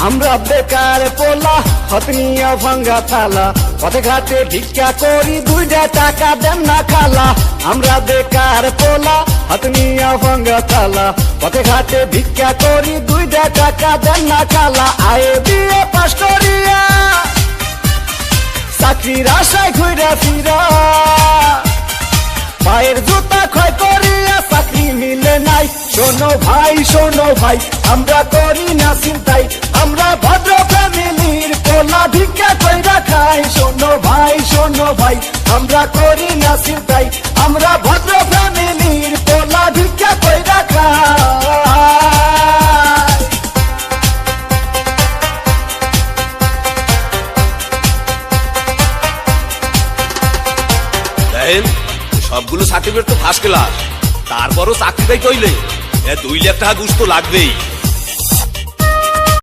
আমরা বেকার পোলা হতনিয়া ভাঙ্গা থালা পথে ঘাটে ভিক্ষা করি 2 টাকা দেন না খালা আমরা বেকার পোলা হতনিয়া ভাঙ্গা থালা পথে ঘাটে ভিক্ষা করি 2 টাকা দেন না খালা আয়ে বিয়ে পাশ করিয়া চাকরির আশায় ঘুরে ফিরা পায়ের জুতা ক্ষয় করিয়া চাকরি মিলে নাই শোনো ভাই আমরা করি না চিন্তাই আমরা ভদ্র ফ্যামিলির পোলা ভিক্ষা কইরা খাই শোনো ভাই আমরা করি না চিন্তাই আমরা ভদ্র ফ্যামিলির পোলা ভিক্ষা কইরা খাই। সবগুলো সার্টিফিকেট তো ফার্স্ট ক্লাস, তারপরও চাকরিটাই কইলে 2 লাখ টাকা ঘুষ তো লাগবেই।